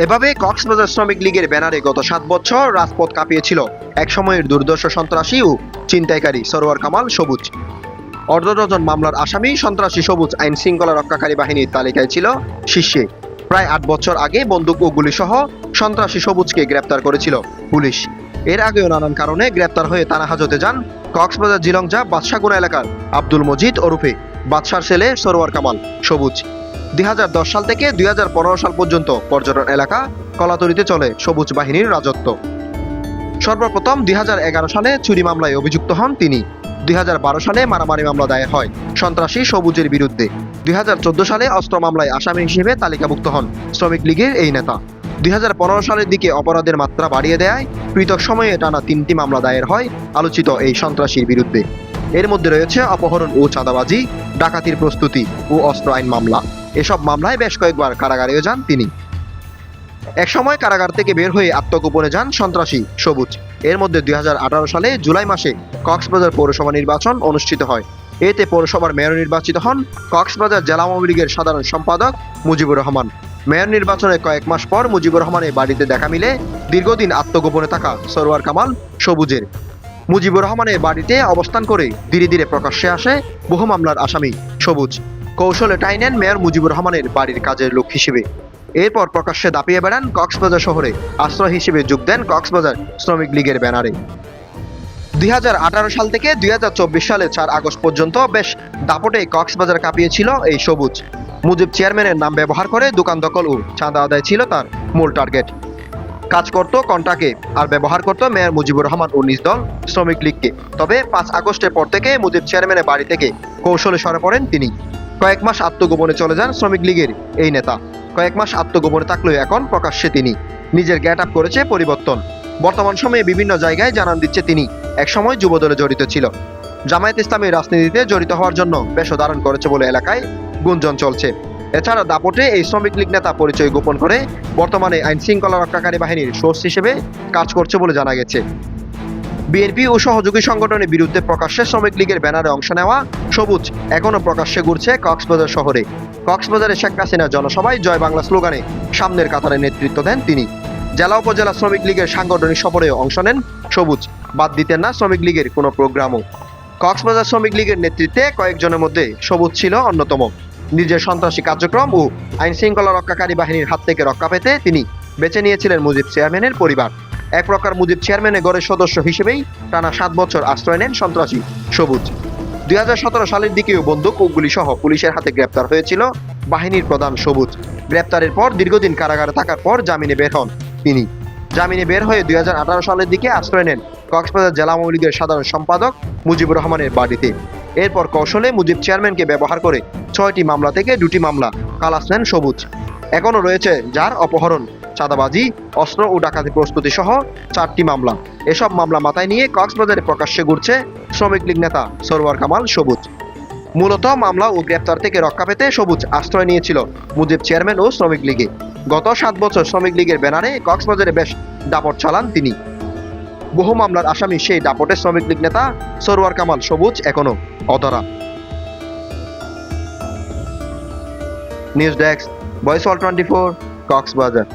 এভাবে কক্সবাজার শ্রমিক লীগের ব্যানারে গত 7 বছর রাজপথ কাঁপিয়েছিল একসময়ের দুর্দর্শ সন্ত্রাসী ও ছিনতাইকারী সরোয়ার কামাল সবুজ। অর্ধ ডজন মামলার আসামি সন্ত্রাসী সবুজ আইন শৃঙ্খলা রক্ষাকারী বাহিনীর তালিকায় ছিল শীর্ষে। প্রায় 8 বছর আগে বন্দুক ও গুলিসহ সন্ত্রাসী সবুজকে গ্রেপ্তার করেছিল পুলিশ। এর আগেও নানান কারণে গ্রেপ্তার হয়ে থানা হাজতে যান কক্সবাজার জিলংজা বাদশাগুনা এলাকার আব্দুল মজিদ ওরফে বাদশার ছেলে সরোয়ার কামাল সবুজ। 2010 সাল থেকে 2015 সাল পর্যন্ত পর্যটন এলাকা কলাতলিতে চলে সবুজ বাহিনীর রাজত্ব। সর্বপ্রথম 2011 সালে চুরি মামলায় অভিযুক্ত হন তিনি। 2012 সালে মারামারি মামলা দায়ের হয় সন্ত্রাসী সবুজের বিরুদ্ধে। 2014 সালে অস্ত্র মামলায় আসামি হিসেবে তালিকাভুক্ত হন শ্রমিক লীগের এই নেতা। 2015 সালের দিকে অপরাধের মাত্রা বাড়িয়ে দেয় পৃথক সময়ে টানা 3টি মামলা দায়ের হয় আলোচিত এই সন্ত্রাসীর বিরুদ্ধে। এর মধ্যে রয়েছে অপহরণ ও চাঁদাবাজি, ডাকাতির প্রস্তুতি ও অস্ত্র আইন মামলা। এসব মামলায় বেশ কয়েকবার কারাগারেও যান তিনি। একসময় কারাগার থেকে বের হয়ে আত্মগোপনে যান সন্ত্রাসী সবুজ। এর মধ্যে 2018 সালে জুলাই মাসে কক্সবাজার পৌরসভা নির্বাচন অনুষ্ঠিত হয়। এতে পৌরসভার মেয়র নির্বাচিত হন কক্সবাজার জেলা আওয়ামী লীগের সাধারণ সম্পাদক মুজিবুর রহমান। মেয়র নির্বাচনে কয়েক মাস পর মুজিবুর রহমানের বাড়িতে দেখা মিলে দীর্ঘদিন আত্মগোপনে থাকা সরোয়ার কামাল সবুজের। মুজিবুর রহমানের বাড়িতে অবস্থান করে ধীরে ধীরে প্রকাশ্যে আসে বহু মামলার আসামি সবুজ। কৌশলে ঠাঁই নেন মেয়র মুজিবুর রহমানের বাড়ির কাজের লোক হিসেবে। এরপর প্রকাশ্যে দাপিয়ে বেড়ান কক্সবাজার শহরে আশ্রয় হিসেবে যোগ দেন কক্সবাজার শ্রমিক লীগের ব্যানারে। 2018 সাল থেকে 2024 সালের 4 আগস্ট পর্যন্ত বেশ দাপটে কক্সবাজার কাঁপিয়েছিল এই সবুজ। মুজিব চেয়ারম্যানের নাম ব্যবহার করে দোকান দখল ও চাঁদা আদায় ছিল তার মূল টার্গেট। কাজ করত কন্ট্রাক্টে আর ব্যবহার করত মেয়র মুজিবুর রহমান ও নিজ দল শ্রমিক লীগকে। তবে 5 আগস্টের পর থেকে মুজিব চেয়ারম্যানের বাড়ি থেকে কৌশলে সরে পড়েন তিনি। কয়েক মাস আত্মগোপনে চলে যান শ্রমিক লীগের এই নেতা। কয়েক মাস আত্মগোপনে থাকলেও এখন প্রকাশ্যে তিনি নিজের গেট আপ করেছে পরিবর্তন। বর্তমান সময়ে বিভিন্ন জায়গায় জানান দিচ্ছে তিনি একসময় যুবদলে জড়িত ছিল। জামায়াত ইসলামী রাজনীতিতে জড়িত হওয়ার জন্য বেশ ধারণ করেছে বলে এলাকায় গুঞ্জন চলছে। এছাড়া দাপটে এই শ্রমিক লীগ নেতা পরিচয় গোপন করে বর্তমানে আইন শৃঙ্খলা রক্ষাকারী বাহিনীর সোর্স হিসেবে কাজ করছে বলে জানা গেছে। বিএনপি ও সহযোগী সংগঠনের বিরুদ্ধে প্রকাশ্যে শ্রমিক লীগের ব্যানারে অংশ নেওয়া সবুজ এখনো প্রকাশ্যে ঘুরছে কক্সবাজার শহরে। কক্সবাজারে শেখ হাসিনার জনসভায় জয় বাংলা স্লোগানে সামনের কাতারে নেতৃত্ব দেন তিনি। জেলা উপজেলা শ্রমিক লীগের সাংগঠনিক সফরেও অংশ নেন সবুজ। বাদ দিতেন না শ্রমিক লীগের কোনো প্রোগ্রামও। কক্সবাজার শ্রমিক লীগের নেতৃত্বে কয়েকজনের মধ্যে সবুজ ছিল অন্যতম। নিজের সন্ত্রাসী কার্যক্রম ও আইন শৃঙ্খলা রক্ষাকারী বাহিনীর হাত থেকে রক্ষা পেতে তিনি বেছে নিয়েছিলেন মুজিব চেয়ারম্যানের পরিবার। এক প্রকার মুজিব চেয়ারম্যানের গড়ের সদস্য হিসেবেই টানা 7 বছর আশ্রয় নেন সন্ত্রাসী সবুজ। 2017 সালের দিকেও বন্দুক ও গুলিসহ পুলিশের হাতে গ্রেপ্তার হয়েছিল বাহিনীর প্রধান সবুজ। গ্রেপ্তারের পর দীর্ঘদিন কারাগারে থাকার পর জামিনে বের হন তিনি। জামিনে বের হয়ে 2018 সালের দিকে আশ্রয় নেন কক্সবাজার জেলা আওয়ামী লীগের সাধারণ সম্পাদক মুজিবুর রহমানের বাড়িতে। এরপর কৌশলে মুজিব চেয়ারম্যানকে ব্যবহার করে 6টি মামলা থেকে 2টি মামলা খালাস নেন সবুজ। এখনও রয়েছে যার অপহরণ, চাঁদাবাজি, অস্ত্র ও ডাকাতি প্রস্তুতি সহ 4টি মামলা। এসব মামলা মাথায় নিয়ে কক্সবাজারে প্রকাশ্যে ঘুরছে শ্রমিক লীগ নেতা সরোয়ার কামাল সবুজ। মূলত মামলা ও গ্রেপ্তার থেকে রক্ষা পেতে সবুজ আশ্রয় নিয়েছিল মুজিব চেয়ারম্যান ও শ্রমিক লীগে। গত 7 বছর শ্রমিক লীগের ব্যানারে কক্সবাজারে বেশ দাপট চালান তিনি। বহু মামলার আসামি সেই দাপটে শ্রমিক লীগ নেতা সরোয়ার কামাল সবুজ এখনো অধরা। News desk, voice all 24, Cox's Bazar.